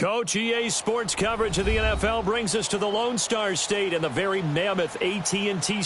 Coach, EA Sports coverage of the NFL brings us to the Lone Star State and the very mammoth AT&T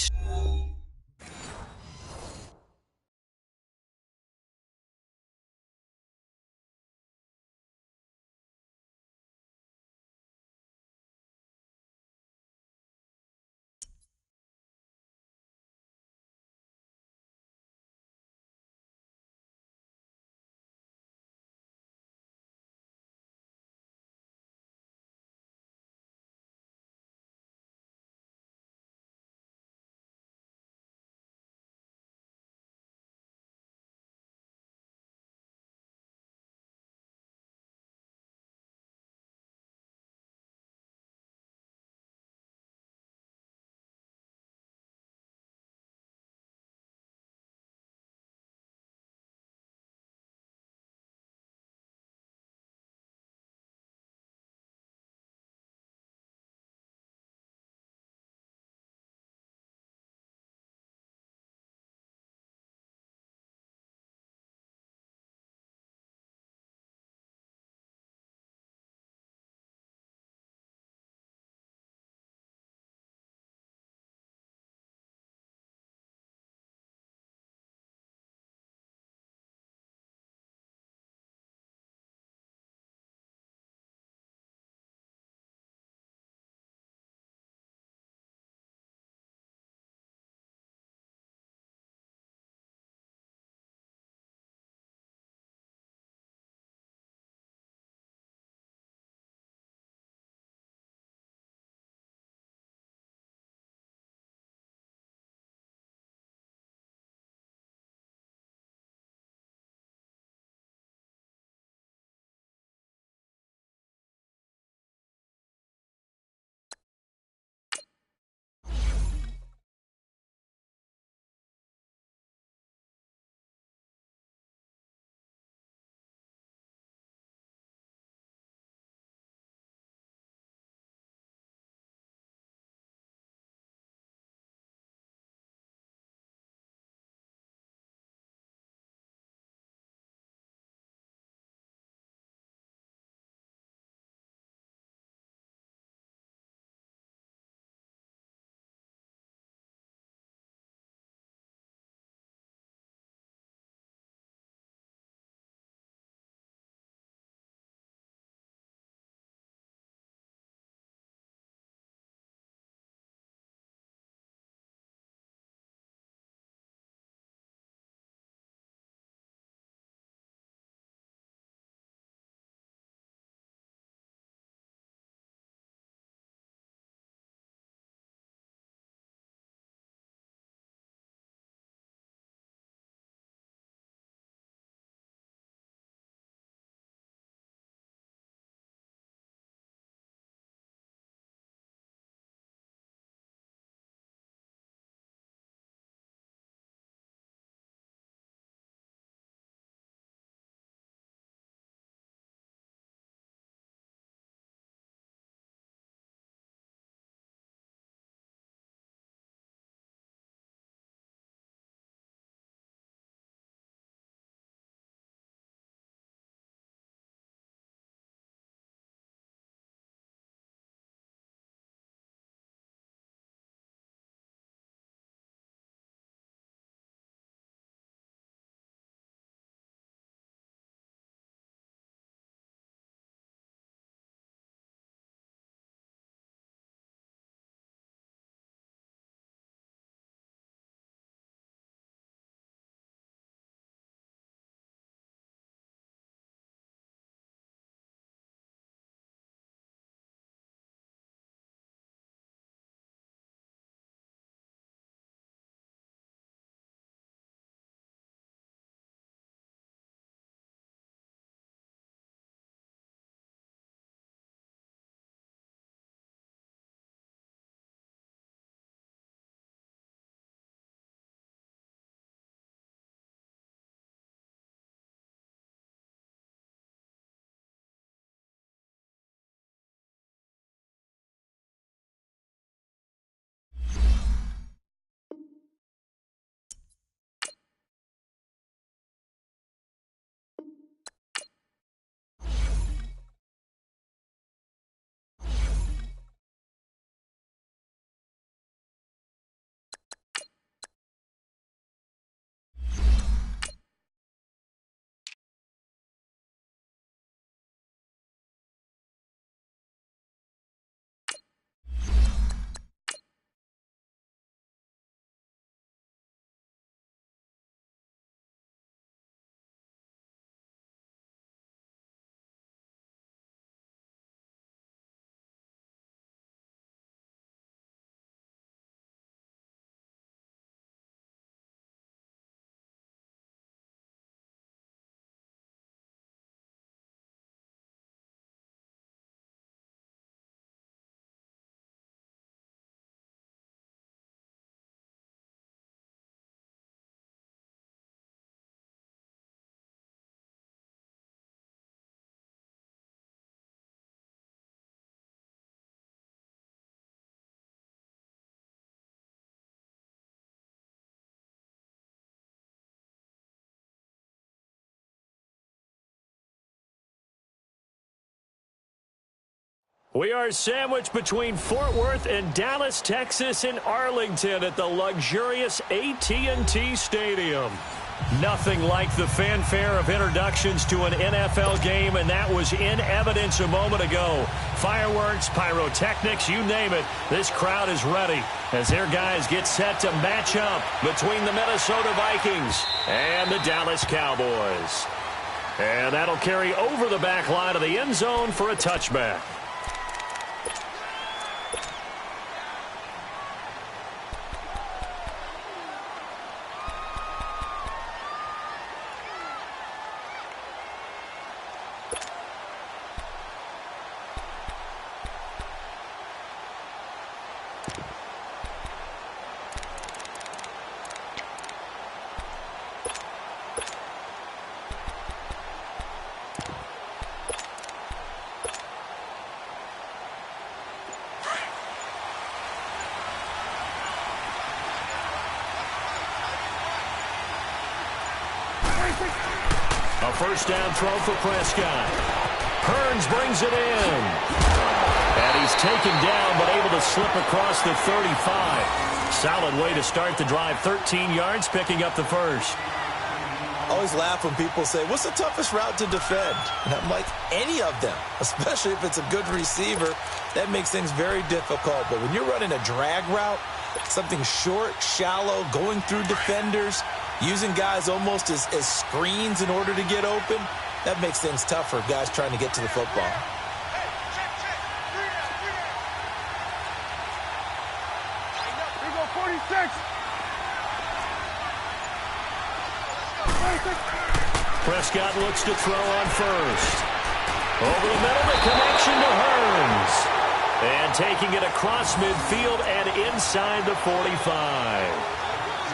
We are sandwiched between Fort Worth and Dallas, Texas, and Arlington at the luxurious AT&T Stadium. Nothing like the fanfare of introductions to an NFL game, and that was in evidence a moment ago. Fireworks, pyrotechnics, you name it. This crowd is ready as their guys get set to match up between the Minnesota Vikings and the Dallas Cowboys. And that'll carry over the back line of the end zone for a touchback. A first down throw for Prescott. Hearns brings it in. And he's taken down but able to slip across the 35. Solid way to start the drive. 13 yards, picking up the first. I always laugh when people say, what's the toughest route to defend? And I'm like, any of them, especially if it's a good receiver. That makes things very difficult. But when you're running a drag route, something short, shallow, going through defenders, using guys almost as screens in order to get open, that makes things tough for guys trying to get to the football. Here go 46. Prescott looks to throw on first. Over the middle, the connection to Hearns. And taking it across midfield and inside the 45.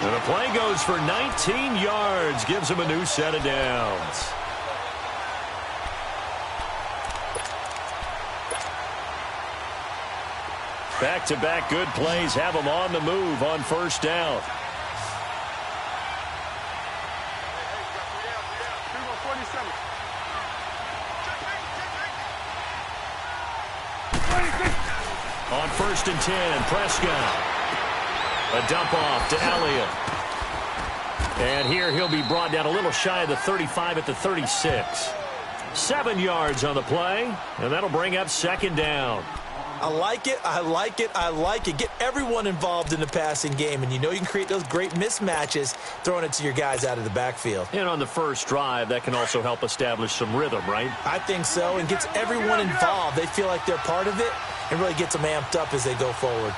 And the play goes for 19 yards, gives him a new set of downs. Back-to-back good plays have him on the move on first down. On first and 10, Prescott. A dump off to Elliott. And here he'll be brought down a little shy of the 35 at the 36. 7 yards on the play, and that'll bring up second down. I like it, I like it, I like it. Get everyone involved in the passing game, and you know you can create those great mismatches throwing it to your guys out of the backfield. And on the first drive, that can also help establish some rhythm, right? I think so, and gets everyone involved. They feel like they're part of it, and really gets them amped up as they go forward.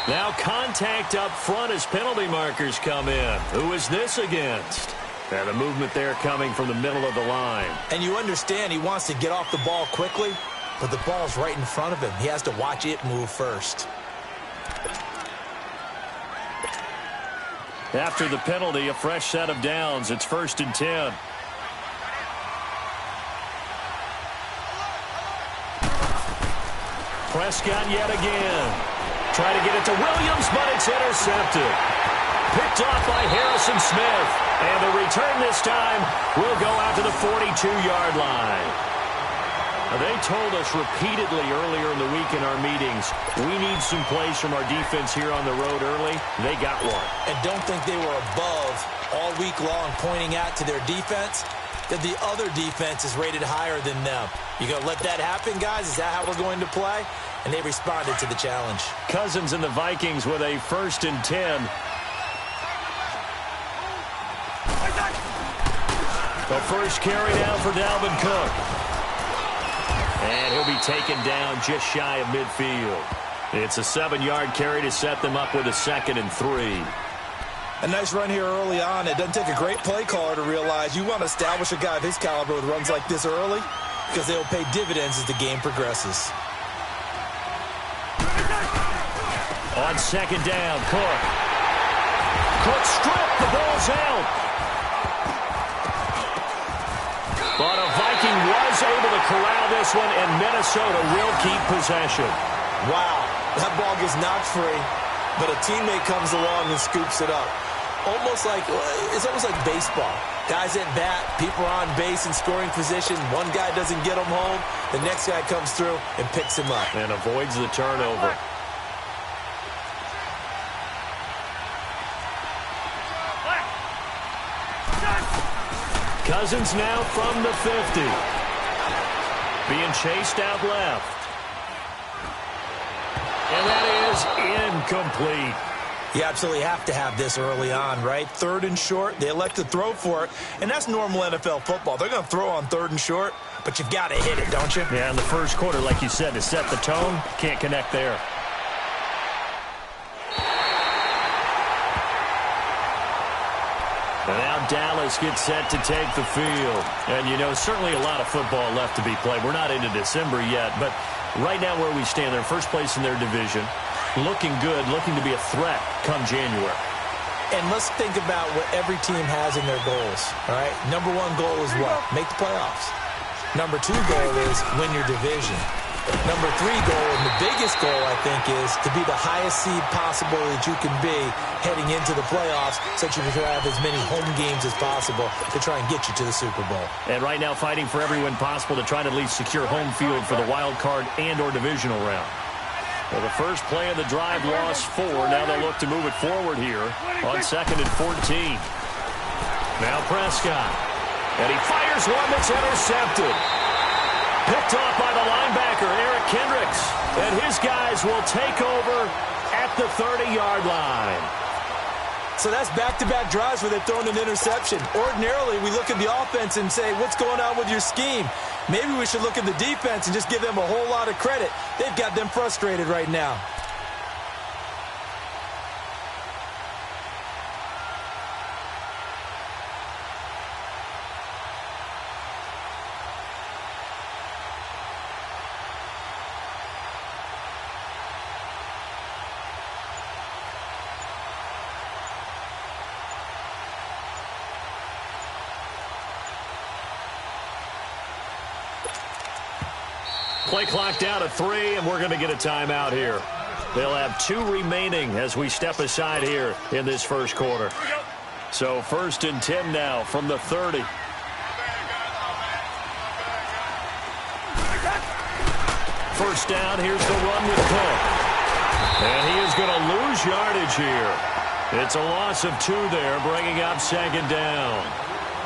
Now contact up front as penalty markers come in. Who is this against? And a movement there coming from the middle of the line. And you understand he wants to get off the ball quickly, but the ball's right in front of him. He has to watch it move first. After the penalty, a fresh set of downs. It's first and 10. Prescott yet again. Try to get it to Williams, but it's intercepted. Picked off by Harrison Smith. And the return this time will go out to the 42-yard line. Now, they told us repeatedly earlier in the week in our meetings, we need some plays from our defense here on the road early. They got one. And don't think they were above all week long pointing out to their defense that the other defense is rated higher than them. You going to let that happen, guys? Is that how we're going to play? And they responded to the challenge. Cousins and the Vikings with a first and 10. The first carry down for Dalvin Cook. And he'll be taken down just shy of midfield. It's a 7-yard carry to set them up with a 2nd and 3. A nice run here early on. It doesn't take a great play caller to realize you want to establish a guy of his caliber with runs like this early because they will pay dividends as the game progresses. On second down, Cook. Cook stripped. The ball's out. But a Viking was able to corral this one, and Minnesota will keep possession. Wow, that ball gets knocked free, but a teammate comes along and scoops it up. Almost like, it's almost like baseball. Guys at bat, people are on base in scoring position. One guy doesn't get him home. The next guy comes through and picks him up. And avoids the turnover. Cousins now from the 50. Being chased out left. And that is incomplete. You absolutely have to have this early on, right? 3rd and short, they elect to throw for it, and that's normal NFL football. They're going to throw on 3rd and short, but you've got to hit it, don't you? Yeah, in the first quarter, like you said, to set the tone, can't connect there. And now Dallas gets set to take the field. And, you know, certainly a lot of football left to be played. We're not into December yet, but right now where we stand, they're first place in their division. Looking good, looking to be a threat come January. And let's think about what every team has in their goals, all right? Number 1 goal is what? Make the playoffs. Number 2 goal is win your division. Number 3 goal, and the biggest goal, I think, is to be the highest seed possible that you can be heading into the playoffs so that you can have as many home games as possible to try and get you to the Super Bowl. And right now fighting for every win possible to try to at least secure home field for the wild card and or divisional round. Well, the first play of the drive lost 4. Now they'll look to move it forward here on 2nd and 14. Now Prescott. And he fires one that's intercepted. Picked off by the linebacker, Eric Kendricks. And his guys will take over at the 30-yard line. So that's back-to-back drives where they're throwing an interception. Ordinarily, we look at the offense and say, what's going on with your scheme? Maybe we should look at the defense and just give them a whole lot of credit. They've got them frustrated right now. Play clock down to 3, and we're going to get a timeout here. They'll have 2 remaining as we step aside here in this first quarter. So 1st and 10 now from the 30. First down, here's the run with Cook. And he is going to lose yardage here. It's a loss of 2 there, bringing up 2nd down.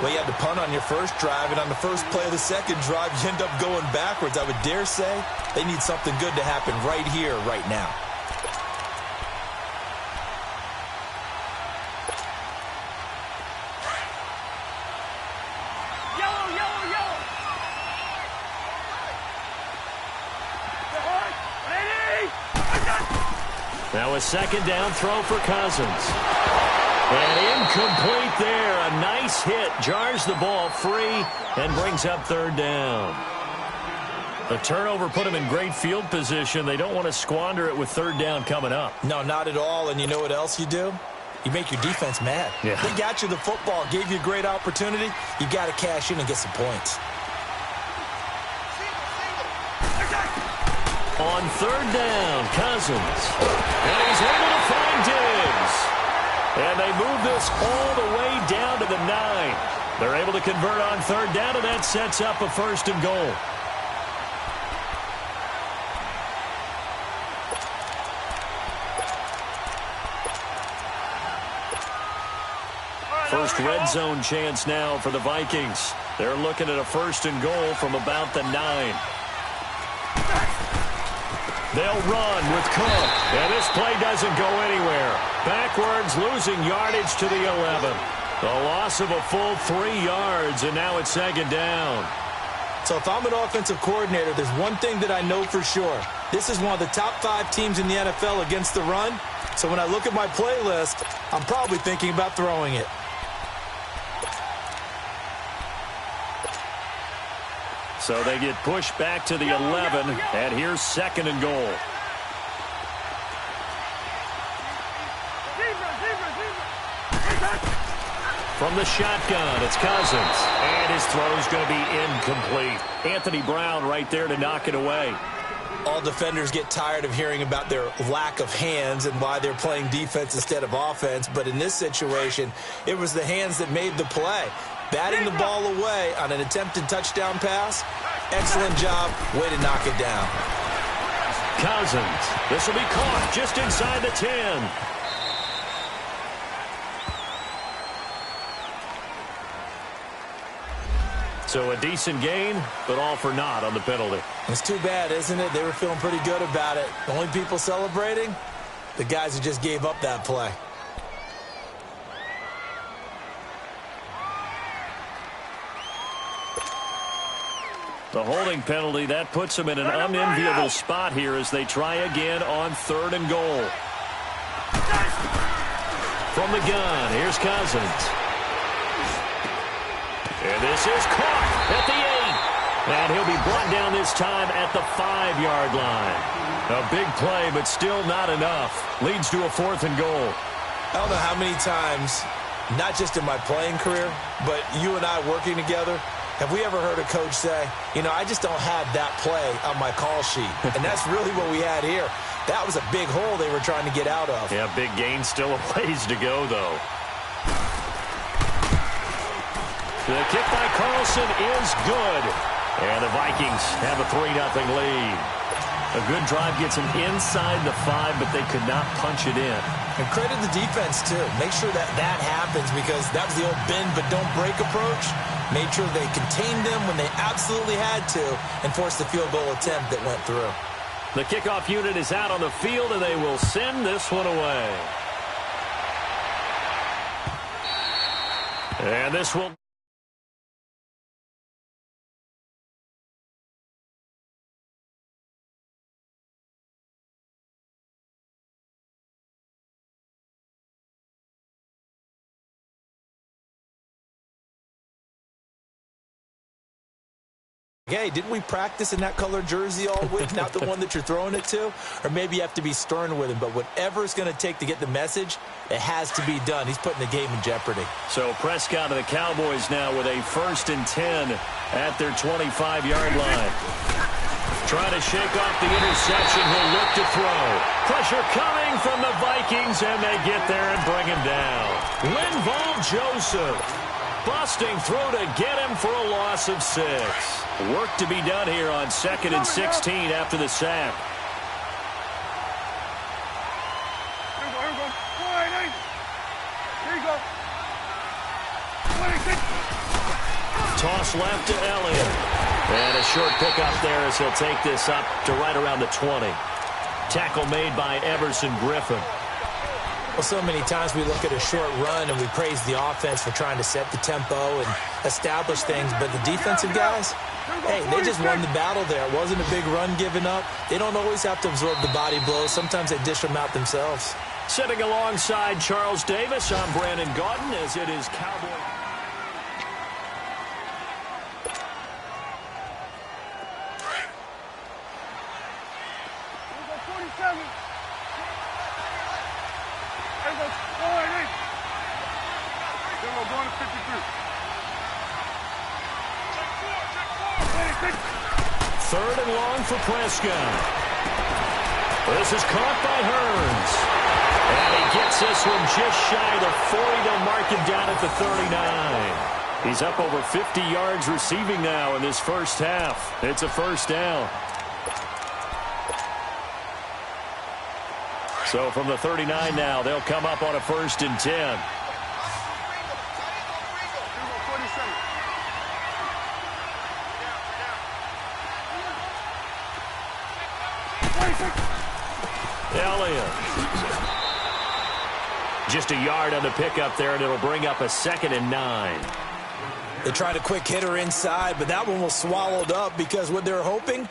Well, you had to punt on your first drive, and on the first play of the second drive, you end up going backwards. I would dare say they need something good to happen right here, right now. Yellow, yellow, yellow. Now a 2nd down throw for Cousins. And incomplete there. A nice hit. Jars the ball free and brings up 3rd down. The turnover put them in great field position. They don't want to squander it with 3rd down coming up. No, not at all. And you know what else you do? You make your defense mad. Yeah. They got you the football, gave you a great opportunity. You got to cash in and get some points. On 3rd down, Cousins. And he's able to find Diggs. And they move this all the way down to the 9. They're able to convert on 3rd down, and that sets up a 1st and goal. First red zone chance now for the Vikings. They're looking at a 1st and goal from about the 9. They'll run with Cook. And this play doesn't go anywhere. Backwards, losing yardage to the 11. The loss of a full 3 yards, and now it's 2nd down. So if I'm an offensive coordinator, there's one thing that I know for sure. This is one of the top 5 teams in the NFL against the run. So when I look at my playlist, I'm probably thinking about throwing it. So they get pushed back to the 11, and here's 2nd and goal. From the shotgun, it's Cousins, and his throw is going to be incomplete. Anthony Brown right there to knock it away. All defenders get tired of hearing about their lack of hands and why they're playing defense instead of offense. But in this situation, it was the hands that made the play. Batting the ball away on an attempted touchdown pass. Excellent job. Way to knock it down. Cousins. This will be caught just inside the 10. So a decent gain, but all for naught on the penalty. It's too bad, isn't it? They were feeling pretty good about it. The only people celebrating, the guys who just gave up that play. The holding penalty, that puts them in an unenviable spot here as they try again on 3rd and goal. From the gun, here's Cousins. And this is caught at the 8. And he'll be brought down this time at the 5-yard line. A big play, but still not enough. Leads to a 4th and goal. I don't know how many times, not just in my playing career, but you and I working together, have we ever heard a coach say, you know, I just don't have that play on my call sheet. And that's really what we had here. That was a big hole they were trying to get out of. Yeah, big gain, still a ways to go, though. The kick by Carlson is good. And the Vikings have a 3-0 lead. A good drive gets them inside the 5, but they could not punch it in. And credit the defense, too. Make sure that that happens because that was the old bend but don't break approach. Made sure they contained them when they absolutely had to and forced the field goal attempt that went through. The kickoff unit is out on the field, and they will send this one away. And this will... Hey, didn't we practice in that color jersey all week? Not the one that you're throwing it to? Or maybe you have to be stern with him. But whatever it's going to take to get the message, it has to be done. He's putting the game in jeopardy. So Prescott of the Cowboys now with a 1st and 10 at their 25-yard line. Trying to shake off the interception. He'll look to throw. Pressure coming from the Vikings, and they get there and bring him down. Linval Joseph. Busting through to get him for a loss of 6. Work to be done here on 2nd and 16 after the sack. Here we go. 4-8. Here you go. 26. Toss left to Elliott. And a short pickup there as he'll take this up to right around the 20. Tackle made by Everson Griffin. Well, so many times we look at a short run and we praise the offense for trying to set the tempo and establish things. But the defensive guys, hey, they just won the battle there. It wasn't a big run given up. They don't always have to absorb the body blows. Sometimes they dish them out themselves. Sitting alongside Charles Davis, I'm Brandon Gaudin as it is Cowboy. Here we go. 47. Here we go. 4-8. Here we go. Going to 53. Check 4. 3rd and long for Prescott. This is caught by Hearns. And he gets this one just shy of the 40. They'll mark him down at the 39. He's up over 50 yards receiving now in this first half. It's a 1st down. So from the 39 now, they'll come up on a 1st and 10. Elliott. Just a yard on the pickup there, and it'll bring up a 2nd and 9. They tried a quick hitter inside, but that one was swallowed up because what they're hoping,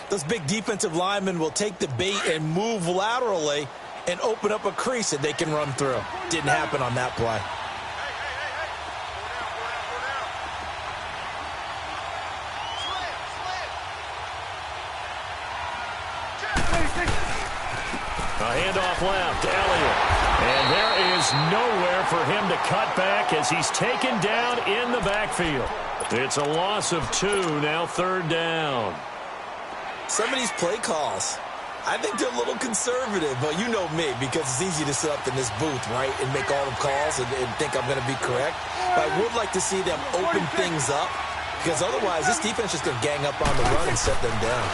those big defensive linemen will take the bait and move laterally and open up a crease that they can run through. Didn't happen on that play. A handoff left, Elliott. And there is nowhere for him to cut back as he's taken down in the backfield. It's a loss of 2, now 3rd down. some of these play calls, I think they're a little conservative, but you know me, because it's easy to sit up in this booth, right, and make all the calls and think I'm going to be correct. But I would like to see them open things up, because otherwise this defense is going to gang up on the run and set them down.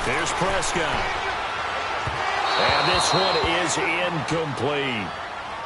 Here's Prescott. And this one is incomplete.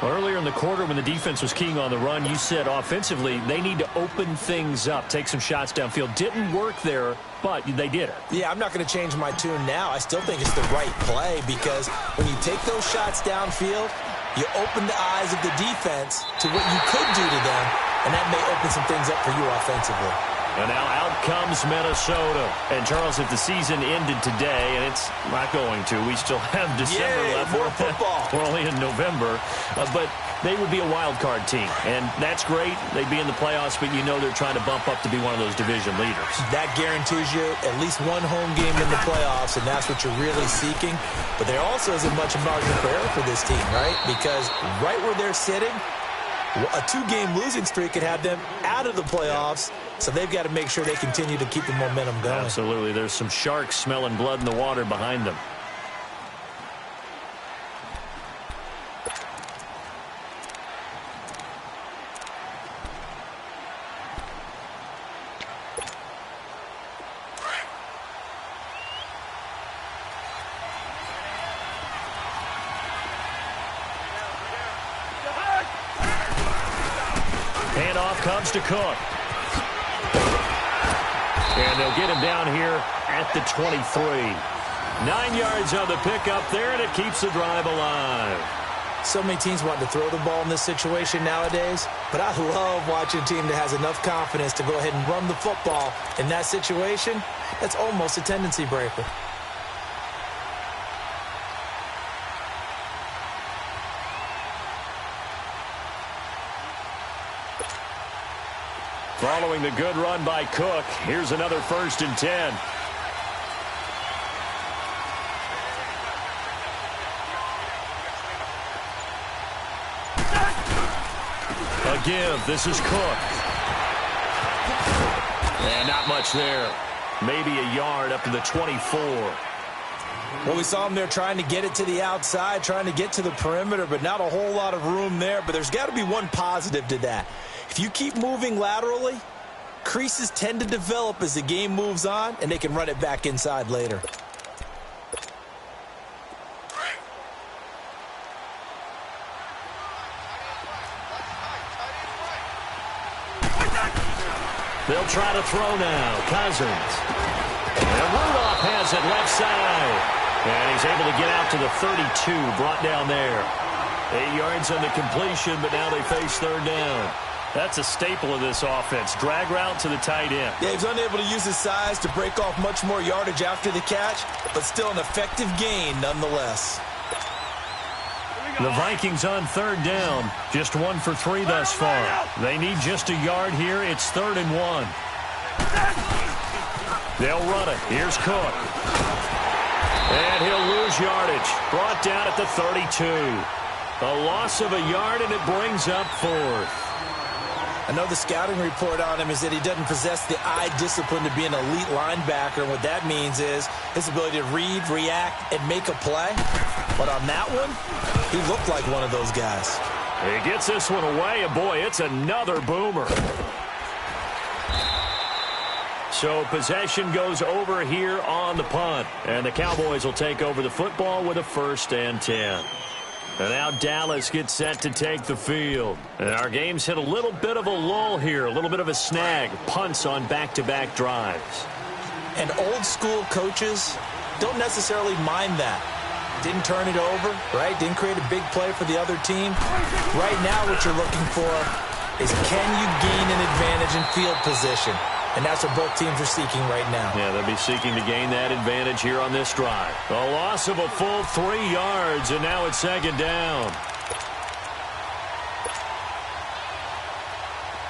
Earlier in the quarter when the defense was keying on the run, you said offensively they need to open things up, take some shots downfield. Didn't work there, but they did it. Yeah, I'm not going to change my tune now. I still think it's the right play because when you take those shots downfield, you open the eyes of the defense to what you could do to them, and that may open some things up for you offensively. And now out comes Minnesota. And, Charles, if the season ended today, and it's not going to, we still have December left. More football. We're only in November. But they would be a wild card team. And that's great. They'd be in the playoffs, but you know they're trying to bump up to be one of those division leaders. That guarantees you at least one home game in the playoffs, and that's what you're really seeking. But there also isn't much margin for error for this team, right? Because right where they're sitting, a two-game losing streak could have them out of the playoffs, so they've got to make sure they continue to keep the momentum going. Absolutely. There's some sharks smelling blood in the water behind them. Handoff comes to Cook. And they'll get him down here at the 23. 9 yards on the pickup there, and it keeps the drive alive. So many teams want to throw the ball in this situation nowadays, but I love watching a team that has enough confidence to go ahead and run the football in that situation. That's almost a tendency breaker. Following the good run by Cook, here's another 1st and 10. A give. This is Cook. And not much there. Maybe a yard up to the 24. Well, we saw him there trying to get it to the outside, trying to get to the perimeter, but not a whole lot of room there. But there's got to be one positive to that. If you keep moving laterally, creases tend to develop as the game moves on, and they can run it back inside later. They'll try to throw now. Cousins. And Rudolph has it left side. And he's able to get out to the 32, brought down there. 8 yards on the completion, but now they face 3rd down. That's a staple of this offense. Drag route to the tight end. Yeah, he's unable to use his size to break off much more yardage after the catch, but still an effective gain nonetheless. The Vikings on 3rd down. Just 1 for 3 thus far. They need just a yard here. It's 3rd and 1. They'll run it. Here's Cook. And he'll lose yardage. Brought down at the 32. A loss of a yard, and it brings up 4th. I know the scouting report on him is that he doesn't possess the eye discipline to be an elite linebacker. And what that means is his ability to read, react, and make a play. But on that one, he looked like one of those guys. He gets this one away, and boy, it's another boomer. So possession goes over here on the punt. And the Cowboys will take over the football with a 1st and 10. And now Dallas gets set to take the field. And our game's hit a little bit of a lull here, a little bit of a snag. Punts on back-to-back drives. And old-school coaches don't necessarily mind that. Didn't turn it over, right? Didn't create a big play for the other team. Right now what you're looking for is can you gain an advantage in field position? And that's what both teams are seeking right now. Yeah, they'll be seeking to gain that advantage here on this drive. A loss of a full 3 yards, and now it's 2nd down.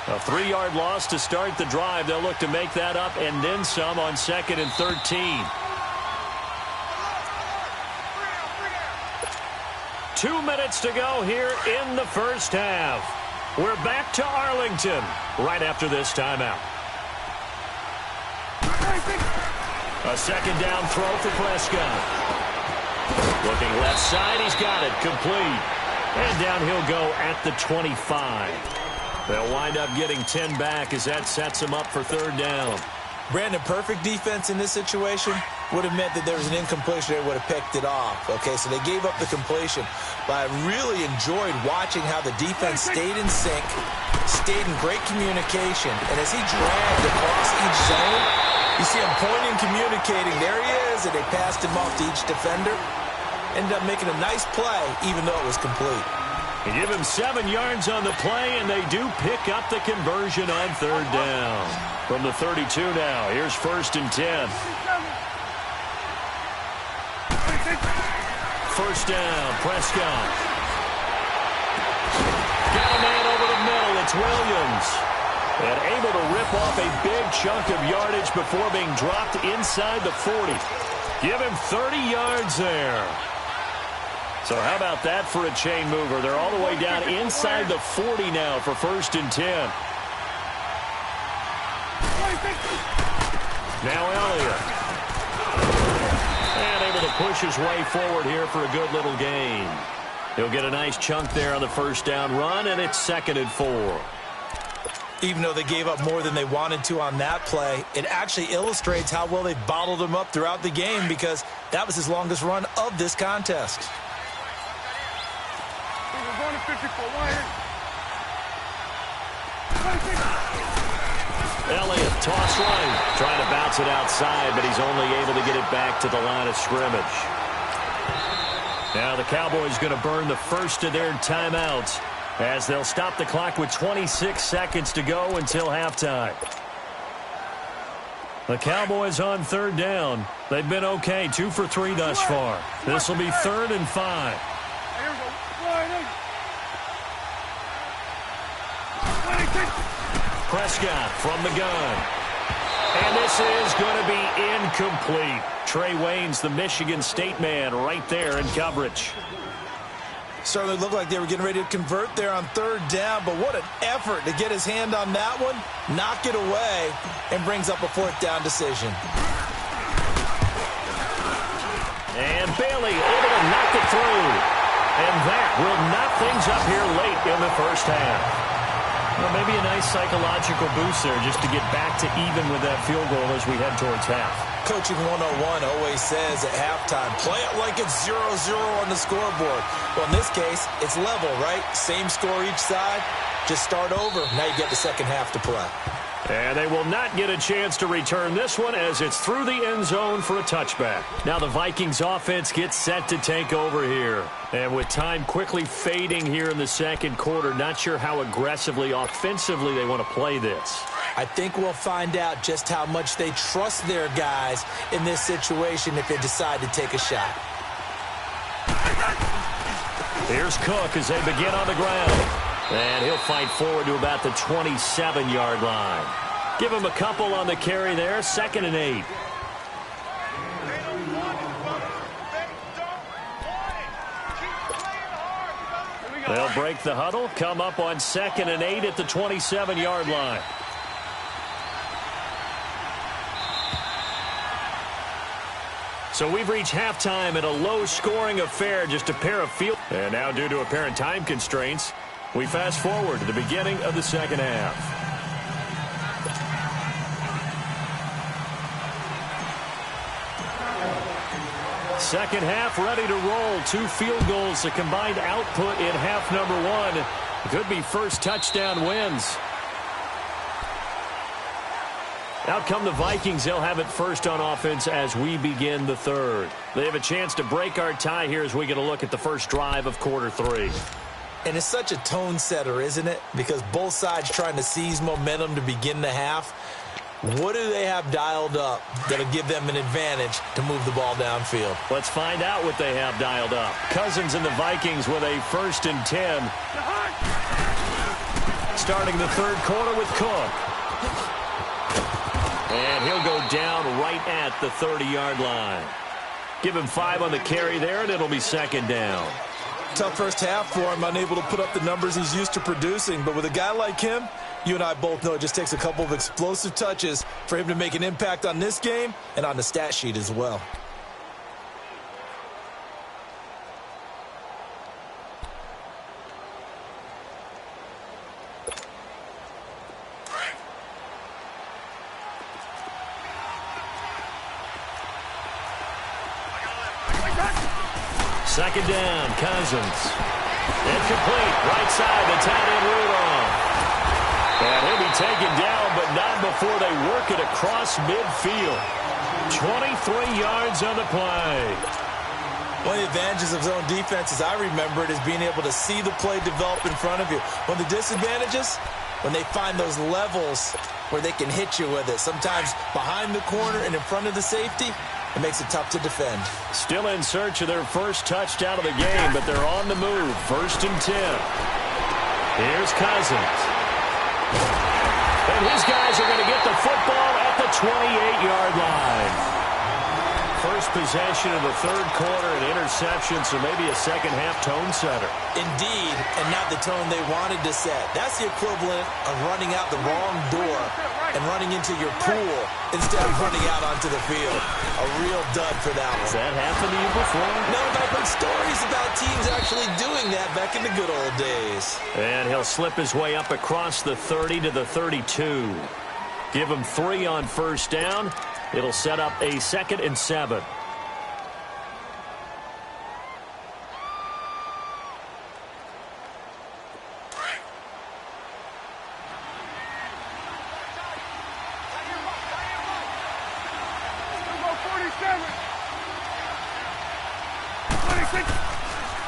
A 3-yard loss to start the drive. They'll look to make that up and then some on 2nd and 13. 2 minutes to go here in the first half. We're back to Arlington right after this timeout. A second down throw for Prescott. Looking left side, he's got it, complete. And down he'll go at the 25. They'll wind up getting 10 back as that sets them up for third down. Brandon, perfect defense in this situation would have meant that there was an incompletion. They would have picked it off. Okay, so they gave up the completion. But I really enjoyed watching how the defense stayed in sync, stayed in great communication. And as he dragged across each zone, you see him pointing, communicating. There he is, and they passed him off to each defender. Ended up making a nice play, even though it was complete. They give him 7 yards on the play, and they do pick up the conversion on third down. From the 32 now, here's 1st and 10. First down, Prescott. Got a man over the middle, it's Williams. And able to rip off a big chunk of yardage before being dropped inside the 40. Give him 30 yards there. So how about that for a chain mover? They're all the way down inside the 40 now for 1st and 10. Now Elliott. And able to push his way forward here for a good little gain. He'll get a nice chunk there on the first down run, and it's 2nd and 4. Even though they gave up more than they wanted to on that play, it actually illustrates how well they bottled him up throughout the game, because that was his longest run of this contest. Elliott, toss right. Trying to bounce it outside, but he's only able to get it back to the line of scrimmage. Now the Cowboys going to burn the first of their timeouts as they'll stop the clock with 26 seconds to go until halftime. The Cowboys on third down. They've been okay, 2 for 3 thus far. This will be 3rd and 5. Prescott from the gun. And this is going to be incomplete. Trey Waynes, the Michigan State man, right there in coverage. Certainly looked like they were getting ready to convert there on third down, but what an effort to get his hand on that one, knock it away, and brings up a 4th down decision. And Bailey able to knock it through. And that will knock things up here late in the first half. Well, maybe a nice psychological boost there just to get back to even with that field goal as we head towards half. Coaching 101 always says at halftime, play it like it's 0-0 on the scoreboard. Well, in this case, it's level, right? Same score each side. Just start over. Now you get the second half to play. And they will not get a chance to return this one as it's through the end zone for a touchback. Now the Vikings offense gets set to take over here. And with time quickly fading here in the second quarter, not sure how aggressively, offensively they want to play this. I think we'll find out just how much they trust their guys in this situation if they decide to take a shot. Here's Cook as they begin on the ground. And he'll fight forward to about the 27-yard line. Give him a couple on the carry there. 2nd and 8. They'll break the huddle, come up on 2nd and 8 at the 27-yard line. So we've reached halftime at a low-scoring affair, just a pair of field. And now due to apparent time constraints, we fast forward to the beginning of the second half. Second half ready to roll. 2 field goals, the combined output in half number 1. Could be first touchdown wins. Out come the Vikings. They'll have it first on offense as we begin the third. They have a chance to break our tie here as we get a look at the first drive of quarter 3. And it's such a tone setter, isn't it? Because both sides trying to seize momentum to begin the half. What do they have dialed up that'll give them an advantage to move the ball downfield? Let's find out what they have dialed up. Cousins and the Vikings with a 1st and 10. Starting the third quarter with Cook. And he'll go down right at the 30-yard line. Give him 5 on the carry there, and it'll be 2nd down. Tough first half for him, unable to put up the numbers he's used to producing. But with a guy like him, You and I both know it just takes a couple of explosive touches for him to make an impact on this game and on the stat sheet as well. Second down, Cousins. Incomplete, right side, the tight end Rudolph. And he'll be taken down, but not before they work it across midfield. 23 yards on the play. One of the advantages of zone defense, as I remember it, is being able to see the play develop in front of you. One of the disadvantages, when they find those levels where they can hit you with it, sometimes behind the corner and in front of the safety, it makes it tough to defend. Still in search of their first touchdown of the game, but they're on the move. 1st and 10. Here's Cousins. And his guys are going to get the football at the 28-yard line. First possession of the third quarter, an interception, so maybe a second-half tone setter. Indeed, and not the tone they wanted to set. That's the equivalent of running out the wrong door and running into your pool instead of running out onto the field. A real dud for that one. Has that happened to you before? No, but I've heard stories about teams actually doing that back in the good old days. And he'll slip his way up across the 30 to the 32. Give him 3 on first down. It'll set up a 2nd and 7.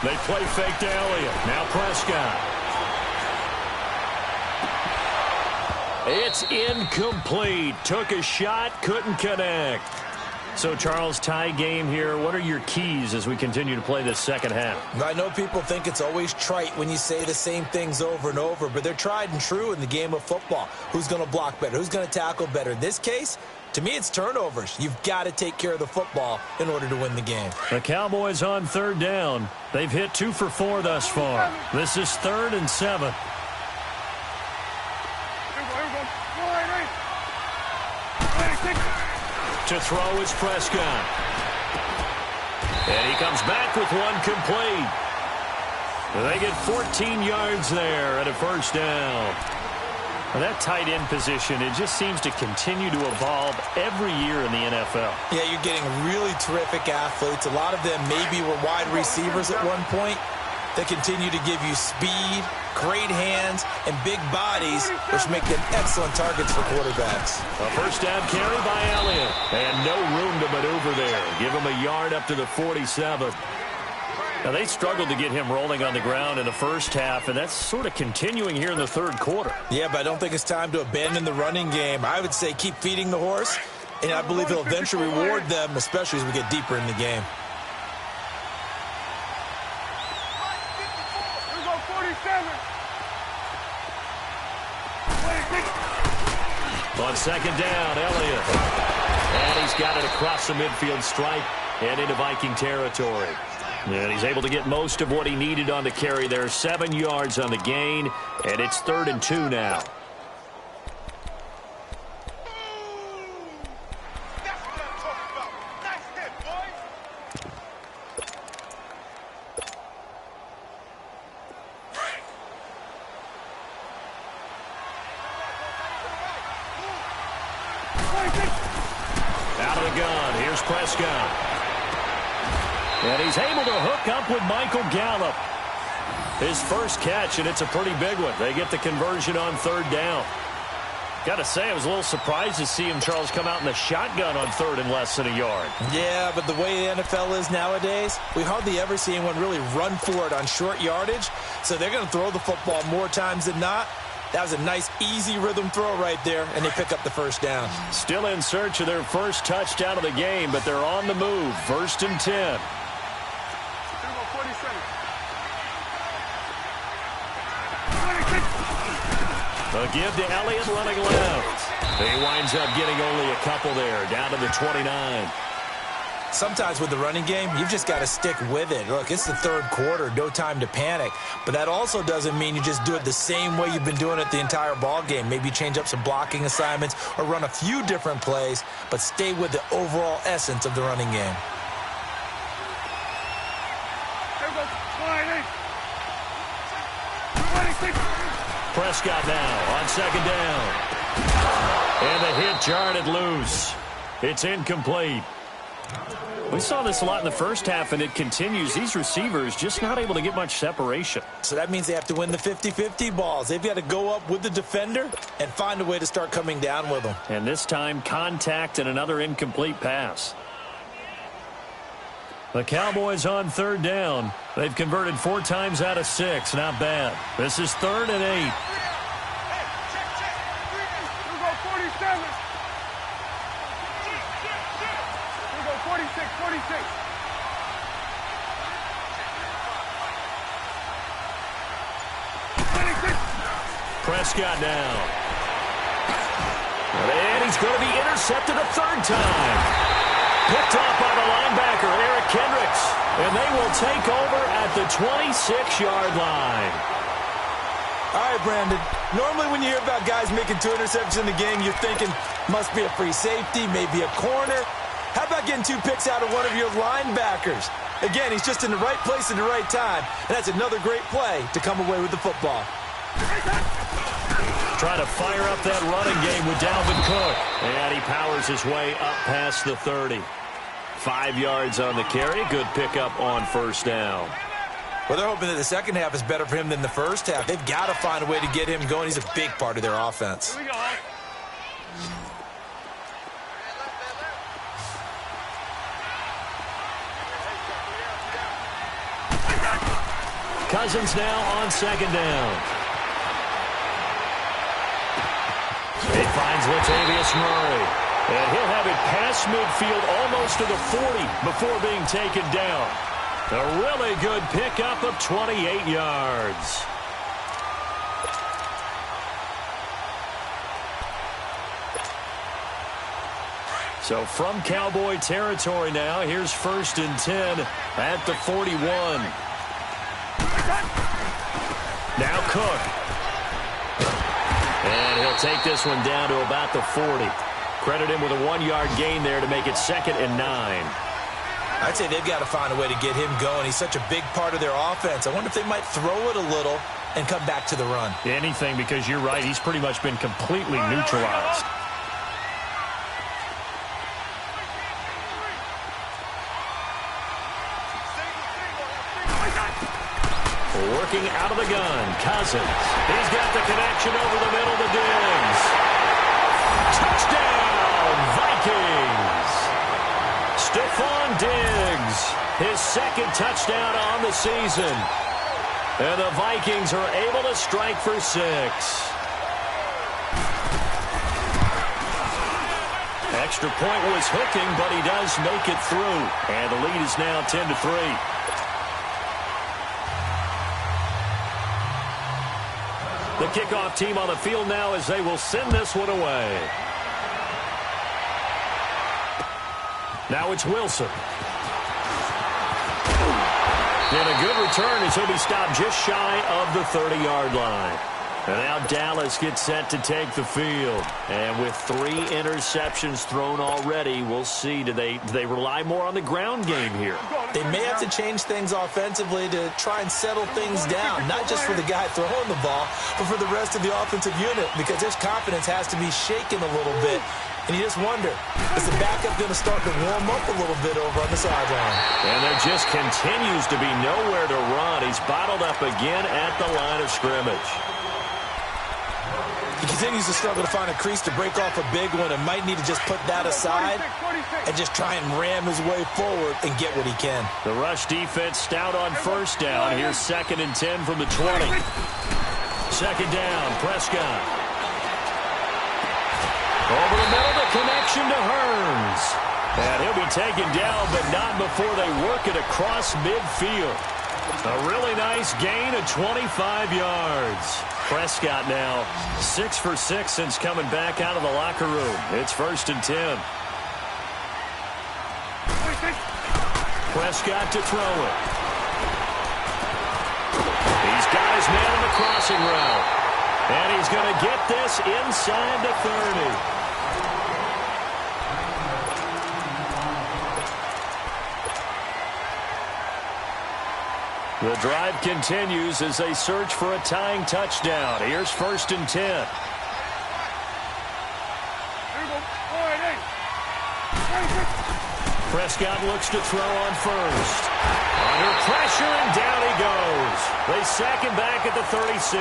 They play fake to Elliott. Now Prescott. It's incomplete. Took a shot, couldn't connect. So, Charles, tie game here. What are your keys as we continue to play this second half? I know people think it's always trite when you say the same things over and over, but they're tried and true in the game of football. Who's going to block better? Who's going to tackle better? In this case, to me, it's turnovers. You've got to take care of the football in order to win the game. The Cowboys on 3rd down. They've hit 2 for 4 thus far. This is 3rd and 7. To throw is Prescott. And he comes back with one complete. They get 14 yards there and a first down. And that tight end position, it just seems to continue to evolve every year in the NFL. Yeah, you're getting really terrific athletes. A lot of them maybe were wide receivers at one point. They continue to give you speed, great hands, and big bodies, which make them excellent targets for quarterbacks. A first down carry by Elliott. And no room to maneuver there. Give him a yard up to the 47. Now, they struggled to get him rolling on the ground in the first half, and that's sort of continuing here in the third quarter. Yeah, but I don't think it's time to abandon the running game. I would say keep feeding the horse, and I believe he'll eventually reward them, especially as we get deeper in the game. On second down, Elliott. And he's got it across the midfield stripe and into Viking territory. And he's able to get most of what he needed on the carry there. 7 yards on the gain, and it's 3rd and 2 now. Out of the gun, here's Prescott. And he's able to hook up with Michael Gallup. His first catch, and it's a pretty big one. They get the conversion on 3rd down. Got to say, I was a little surprised to see him, Charles, come out in the shotgun on 3rd and less than a yard. Yeah, but the way the NFL is nowadays, we hardly ever see anyone really run for it on short yardage. So they're going to throw the football more times than not. That was a nice, easy rhythm throw right there, and they pick up the first down. Still in search of their first touchdown of the game, but they're on the move. 1st and 10. A give to Elliott running left. He winds up getting only a couple there, down to the 29. Sometimes with the running game, you've just got to stick with it. Look, it's the third quarter, no time to panic. But that also doesn't mean you just do it the same way you've been doing it the entire ball game. Maybe change up some blocking assignments or run a few different plays, but stay with the overall essence of the running game. Prescott now on second down. And the hit jarred it loose. It's incomplete. We saw this a lot in the first half, and it continues. These receivers just not able to get much separation. So that means they have to win the 50-50 balls. They've got to go up with the defender and find a way to start coming down with them. And this time, contact and another incomplete pass. The Cowboys on third down. They've converted 4 times out of 6. Not bad. This is 3rd and 8. Prescott now. And he's going to be intercepted a 3rd time. Picked off by the linebacker, Eric Kendricks. And they will take over at the 26-yard line. All right, Brandon. Normally when you hear about guys making 2 interceptions in the game, you're thinking must be a free safety, maybe a corner. How about getting 2 picks out of one of your linebackers? Again, he's just in the right place at the right time. And that's another great play to come away with the football. Try to fire up that running game with Dalvin Cook. And he powers his way up past the 30. 5 yards on the carry. Good pickup on first down. Well, they're hoping that the second half is better for him than the first half. They've got to find a way to get him going. He's a big part of their offense. Here we go. Cousins now on second down. He finds Latavius Murray. And he'll have it past midfield almost to the 40 before being taken down. A really good pickup of 28 yards. So from Cowboy territory now, here's 1st and 10 at the 41. Now Cook. And he'll take this one down to about the 40. Credit him with a 1-yard gain there to make it 2nd and 9. I'd say they've got to find a way to get him going. He's such a big part of their offense. I wonder if they might throw it a little and come back to the run. Anything, because you're right. He's pretty much been completely neutralized. Working out of the gun, Cousins. He's got the connection over the middle to Diggs. Touchdown, Vikings. Stephon Diggs, his 2nd touchdown on the season. And the Vikings are able to strike for 6. Extra point was hooking, but he does make it through. And the lead is now 10-3. The kickoff team on the field now as they will send this one away. Now it's Wilson. And a good return as he'll be stopped just shy of the 30-yard line. And now Dallas gets set to take the field. And with 3 interceptions thrown already, we'll see. Do they rely more on the ground game here? They may have to change things offensively to try and settle things down, not just for the guy throwing the ball, but for the rest of the offensive unit, because his confidence has to be shaken a little bit. And you just wonder, is the backup going to start to warm up a little bit over on the sideline? And there just continues to be nowhere to run. He's bottled up again at the line of scrimmage. He continues to struggle to find a crease to break off a big one and might need to just put that aside and just try and ram his way forward and get what he can. The rush defense stout on first down. Here's 2nd and 10 from the 20. 2nd down, Prescott. Over the middle, the connection to Hearns. And he'll be taken down, but not before they work it across midfield. A really nice gain of 25 yards. Prescott now 6 for 6 since coming back out of the locker room. It's 1st and 10. Prescott to throw it. He's got his man on the crossing route. And he's going to get this inside the 30. The drive continues as they search for a tying touchdown. Here's 1st and 10. Prescott looks to throw on first. Under pressure, and down he goes. They sack him back at the 36.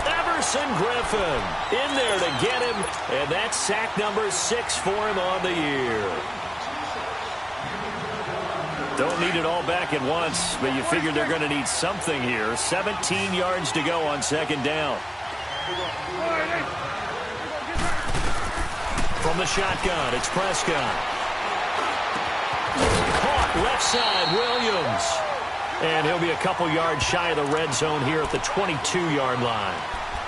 Everson Griffin in there to get him, and that's sack number 6 for him on the year. Don't need it all back at once, but you figure they're going to need something here. 17 yards to go on 2nd down. From the shotgun, it's Prescott. Caught left side, Williams. And he'll be a couple yards shy of the red zone here at the 22-yard line.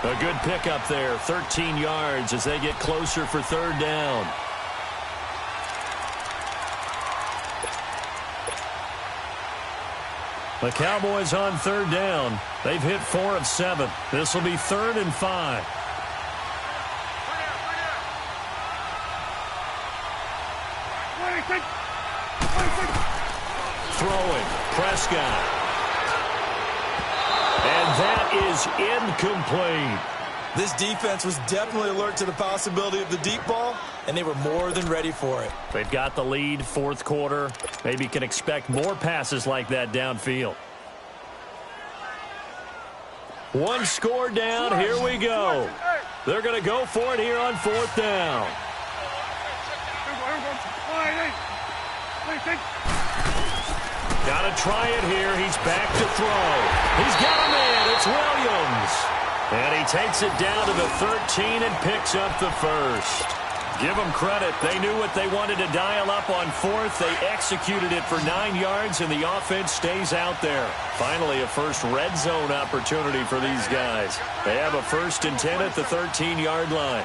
A good pickup there, 13 yards as they get closer for 3rd down. The Cowboys on 3rd down. They've hit 4 of 7. This will be 3rd and 5. Throwing, Prescott. And that is incomplete. This defense was definitely alert to the possibility of the deep ball, and they were more than ready for it. They've got the lead, 4th quarter. Maybe can expect more passes like that downfield. One score down. Here we go. They're going to go for it here on 4th down. Got to try it here. He's back to throw. He's got a man. It's Williams. And he takes it down to the 13 and picks up the 1st. Give them credit. They knew what they wanted to dial up on 4th. They executed it for 9 yards, and the offense stays out there. Finally, a first red zone opportunity for these guys. They have a 1st and 10 at the 13-yard line.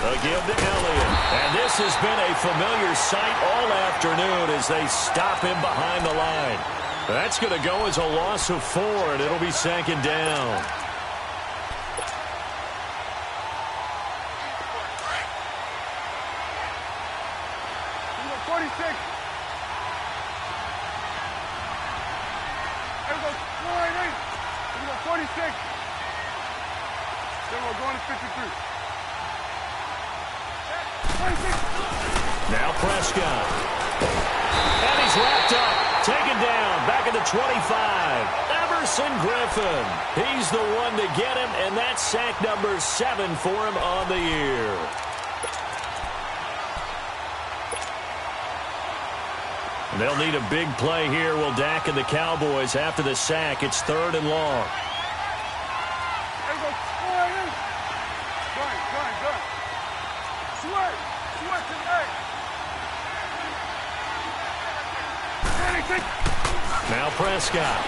A give to Elliott. And this has been a familiar sight all afternoon as they stop him behind the line. That's going to go as a loss of 4, and it'll be 2nd down. Now Prescott. And he's wrapped up. Taken down. Back at the 25. Everson Griffin. He's the one to get him, and that's sack number 7 for him on the year. They'll need a big play here, will Dak and the Cowboys. After the sack, it's 3rd and long. Now Prescott.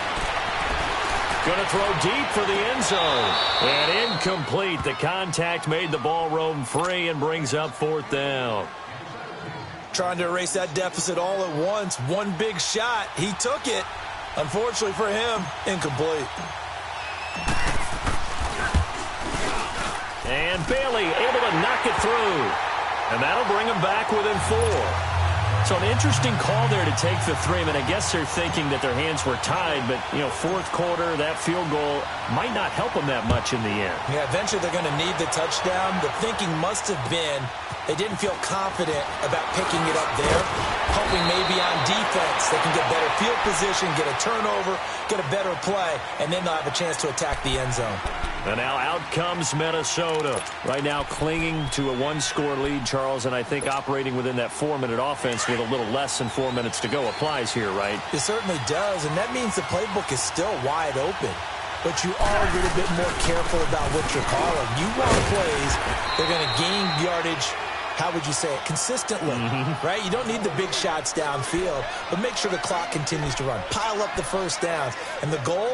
Going to throw deep for the end zone. And incomplete. The contact made the ball roam free and brings up 4th down. Trying to erase that deficit all at once. One big shot. He took it. Unfortunately for him, incomplete. And Bailey able to knock it through. And that'll bring him back within 4. So an interesting call there to take the 3. I mean, I guess they're thinking that their hands were tied, but, you know, 4th quarter, that field goal might not help them that much in the end. Yeah, eventually they're going to need the touchdown. The thinking must have been they didn't feel confident about picking it up there, hoping maybe on defense they can get better field position, get a turnover, get a better play, and then they'll have a chance to attack the end zone. And now out comes Minnesota. Right now clinging to a 1-score lead, Charles, and I think operating within that 4-minute offense with a little less than 4 minutes to go applies here, right? It certainly does, and that means the playbook is still wide open. But you are a little bit more careful about what you're calling. You run plays, they're going to gain yardage, how would you say it, consistently, right? You don't need the big shots downfield, but make sure the clock continues to run. Pile up the first downs, and the goal,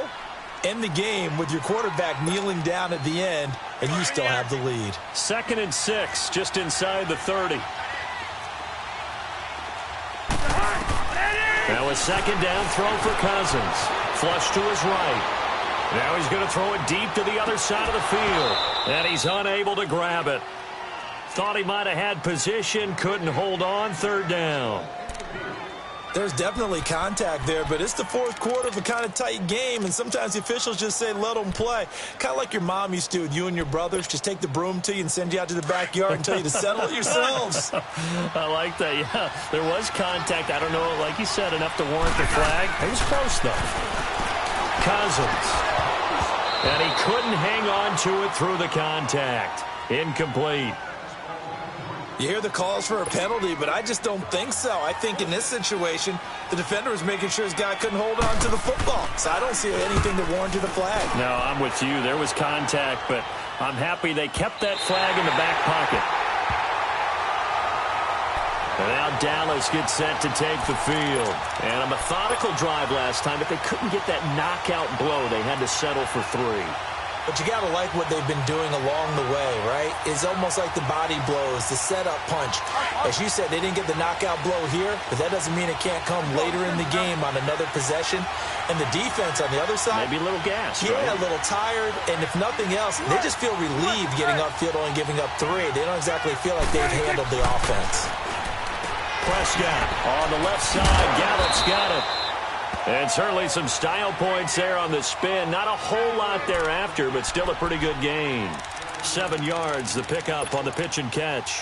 end the game with your quarterback kneeling down at the end, and you still have the lead. 2nd and 6, just inside the 30. Now a second down throw for Cousins. Flush to his right. Now he's going to throw it deep to the other side of the field. And he's unable to grab it. Thought he might have had position. Couldn't hold on. Third down. There's definitely contact there, but it's the fourth quarter of a kind of tight game, and sometimes the officials just say, let them play. Kind of like your mom used to with you and your brothers. Just take the broom to you and send you out to the backyard and tell you to settle it yourselves. I like that, yeah. There was contact. I don't know, like you said, enough to warrant the flag. It was close, though. Cousins. And he couldn't hang on to it through the contact. Incomplete. You hear the calls for a penalty, but I just don't think so. I think in this situation, the defender was making sure his guy couldn't hold on to the football. So I don't see anything that warranted a flag. No, I'm with you. There was contact, but I'm happy they kept that flag in the back pocket. And now Dallas gets set to take the field. And a methodical drive last time, but they couldn't get that knockout blow. They had to settle for 3. But you got to like what they've been doing along the way, right? It's almost like the body blows, the setup punch. As you said, they didn't get the knockout blow here, but that doesn't mean it can't come later in the game on another possession. And the defense on the other side, maybe a little gas, yeah, right? A little tired. And if nothing else, they just feel relieved getting upfield, only giving up 3. They don't exactly feel like they've handled the offense. Prescott on the left side. Gallup's got it. And certainly some style points there on the spin. Not a whole lot thereafter, but still a pretty good gain. 7 yards, the pickup on the pitch and catch.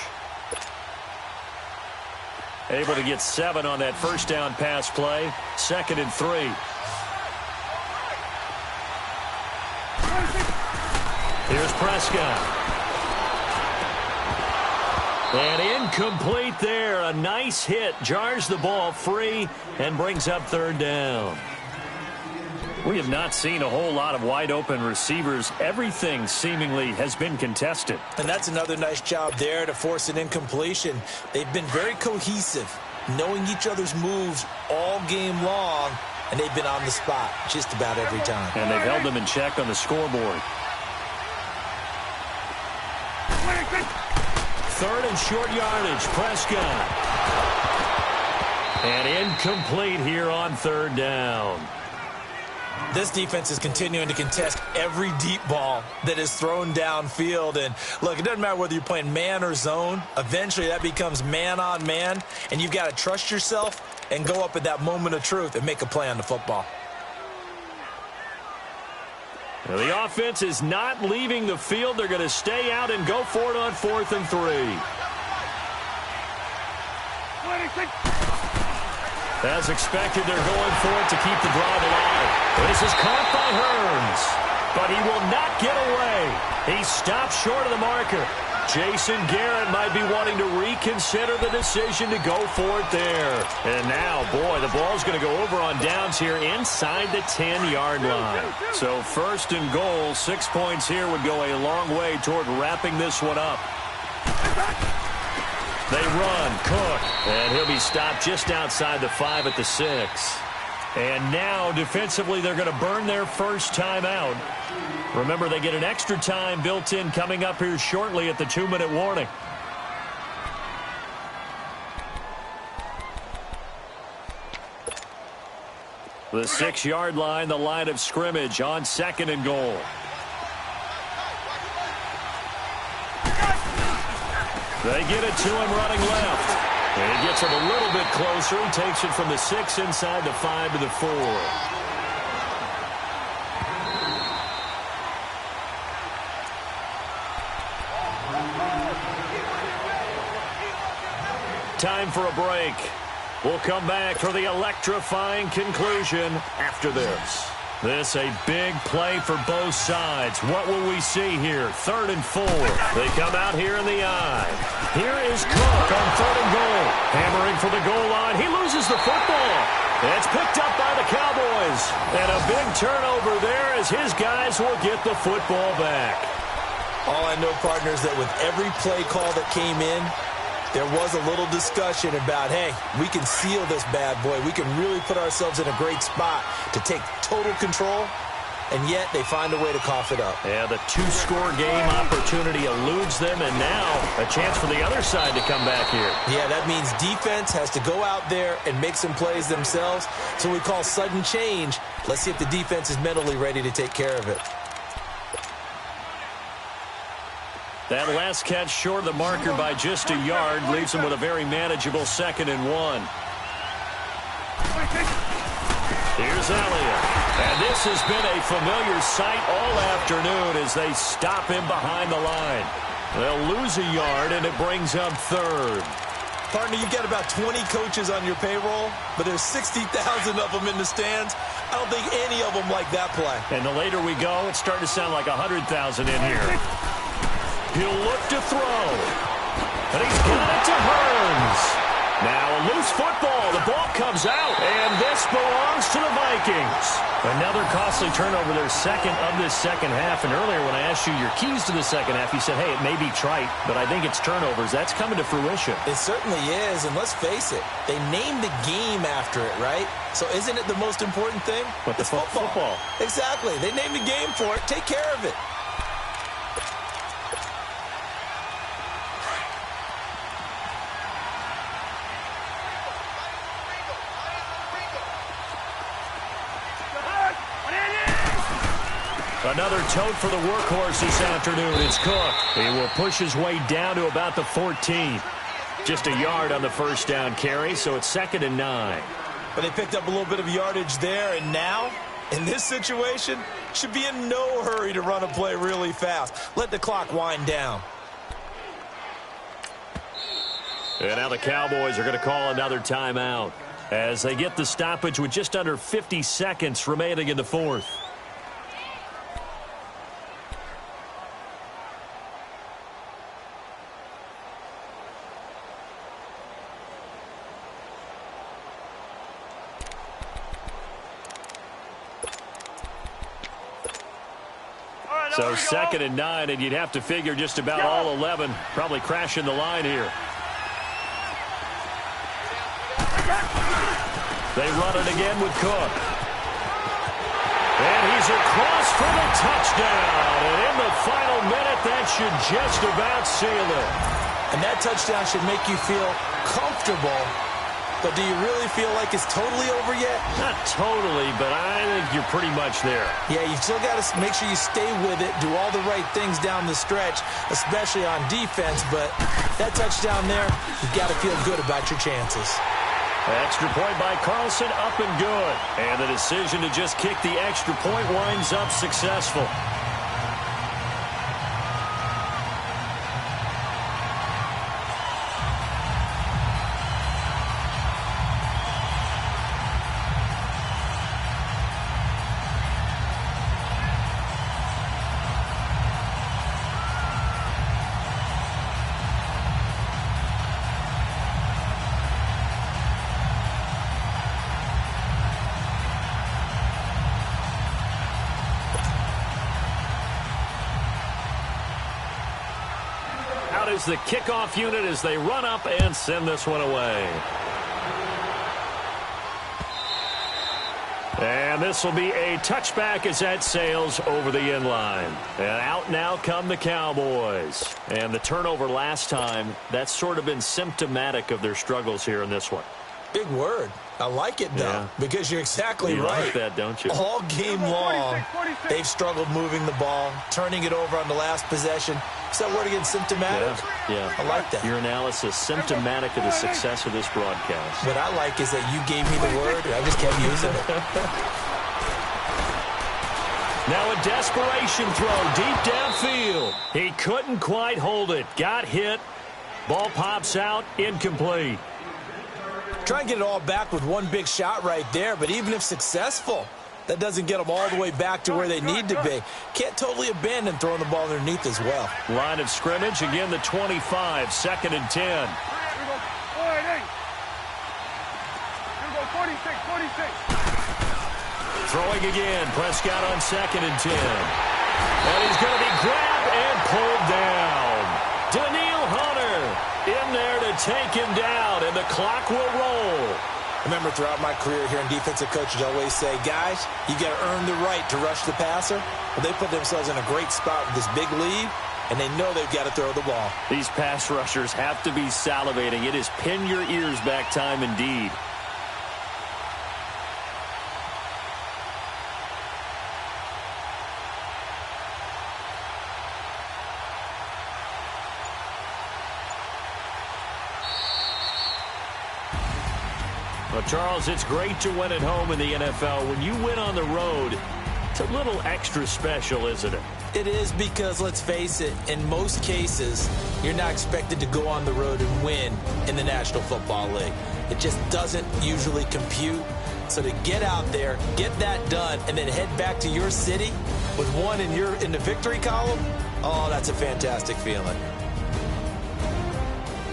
Able to get 7 on that first down pass play. 2nd and 3. Here's Prescott. And incomplete there. A nice hit. Jars the ball free and brings up 3rd down. We have not seen a whole lot of wide open receivers. Everything seemingly has been contested. And that's another nice job there to force an incompletion. They've been very cohesive, knowing each other's moves all game long, and they've been on the spot just about every time. And they've held them in check on the scoreboard. 3rd and short yardage. Prescott. And incomplete here on 3rd down. This defense is continuing to contest every deep ball that is thrown downfield. And, look, it doesn't matter whether you're playing man or zone. Eventually, that becomes man on man. And you've got to trust yourself and go up at that moment of truth and make a play on the football. Now, the offense is not leaving the field. They're going to stay out and go for it on 4th and 3. As expected, they're going for it to keep the drive alive. This is caught by Hearns, but he will not get away. He stopped short of the marker. Jason Garrett might be wanting to reconsider the decision to go for it there. And now, boy, the ball's going to go over on downs here inside the 10-yard line. So 1st and goal, 6 points here would go a long way toward wrapping this one up. They run, Cook, and he'll be stopped just outside the 5 at the 6. And now, defensively, they're going to burn their first timeout. Remember, they get an extra time built in coming up here shortly at the 2-minute warning. The 6-yard line, the line of scrimmage on 2nd and goal. They get it to him running left. And he gets it a little bit closer. He takes it from the 6 inside the 5 to the 4. Time for a break. We'll come back for the electrifying conclusion after this. This a big play for both sides. What will we see here? 3rd and 4. They come out here in the eye. Here is Cook on 3rd and goal. Hammering for the goal line. He loses the football. It's picked up by the Cowboys. And a big turnover there as his guys will get the football back. All I know, partners, that with every play call that came in, there was a little discussion about, hey, we can seal this bad boy. We can really put ourselves in a great spot to take total control. and yet they find a way to cough it up. Yeah, the two-score game opportunity eludes them, and now a chance for the other side to come back here. Yeah, that means defense has to go out there and make some plays themselves. So we call sudden change. Let's see if the defense is mentally ready to take care of it. That last catch short of the marker by just a yard leaves them with a very manageable 2nd and 1. Here's Elliott. And this has been a familiar sight all afternoon as they stop him behind the line. They'll lose a yard, and it brings up 3rd. Partner, you got about 20 coaches on your payroll, but there's 60,000 of them in the stands. I don't think any of them like that play. And the later we go, it's starting to sound like 100,000 in here. He'll look to throw. And he's got it to Burns. Now a loose football. The ball comes out, and this belongs to the Vikings. Another costly turnover, their second of this second half. And earlier when I asked you your keys to the second half, you said, hey, it may be trite, but I think it's turnovers. That's coming to fruition. It certainly is, and let's face it, they named the game after it, right? So isn't it the most important thing? But the football. Exactly. They named the game for it. Take care of it. Another tote for the workhorse this afternoon. It's Cook. He will push his way down to about the 14. Just a yard on the first down carry, so it's 2nd and 9. But they picked up a little bit of yardage there, and now, in this situation, should be in no hurry to run a play really fast. Let the clock wind down. And now the Cowboys are going to call another timeout as they get the stoppage with just under 50 seconds remaining in the 4th. So 2nd and 9, and you'd have to figure just about all 11 probably crashing the line here. They run it again with Cook. And he's across for the touchdown. And in the final minute, that should just about seal it. And that touchdown should make you feel comfortable. But do you really feel like it's totally over yet? Not totally, but I think you're pretty much there. Yeah, you've still got to make sure you stay with it, do all the right things down the stretch, especially on defense. But that touchdown there, you've got to feel good about your chances. Extra point by Carlson, up and good. And the decision to just kick the extra point winds up successful. Is the kickoff unit as they run up and send this one away. And this will be a touchback as that sails over the end line. And out now come the Cowboys. And the turnover last time, that's sort of been symptomatic of their struggles here in this one. Big word. I like it, though, because you're exactly you right. Like that, don't you? All game long, they've struggled moving the ball, turning it over on the last possession. Is that word again, symptomatic? Yeah. I like that. Your analysis, symptomatic of the success of this broadcast. What I like is that you gave me the word, and I just kept using it. Now a desperation throw deep downfield. He couldn't quite hold it. Got hit. Ball pops out, incomplete. Try and get it all back with one big shot right there, but even if successful, that doesn't get them all the way back to where they need to be. Can't totally abandon throwing the ball underneath as well. Line of scrimmage, again the 25, 2nd and 10. Here we go. 46. Throwing again, Prescott on 2nd and 10. And he's going to be grabbed and pulled down. Daniil Hunter in there to take him down, and the clock will roll. Remember, throughout my career here, defensive coaches always say, guys, you got to earn the right to rush the passer. Well, they put themselves in a great spot with this big lead, and they know they've got to throw the ball. These pass rushers have to be salivating. It is pin your ears back time indeed. Well, Charles, it's great to win at home in the NFL. When you win on the road, it's a little extra special, isn't it? It is because, let's face it, in most cases, you're not expected to go on the road and win in the National Football League. It just doesn't usually compute. So to get out there, get that done, and then head back to your city with one in the victory column, oh, that's a fantastic feeling.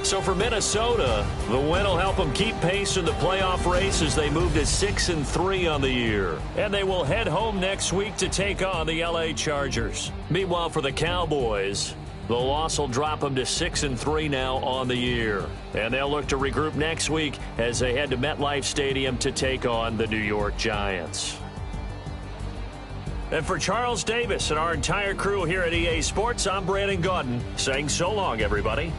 So for Minnesota, the win will help them keep pace in the playoff race as they move to 6-3 on the year. And they will head home next week to take on the LA Chargers. Meanwhile, for the Cowboys, the loss will drop them to 6-3 now on the year. And they'll look to regroup next week as they head to MetLife Stadium to take on the New York Giants. And for Charles Davis and our entire crew here at EA Sports, I'm Brandon Gaudin saying so long, everybody.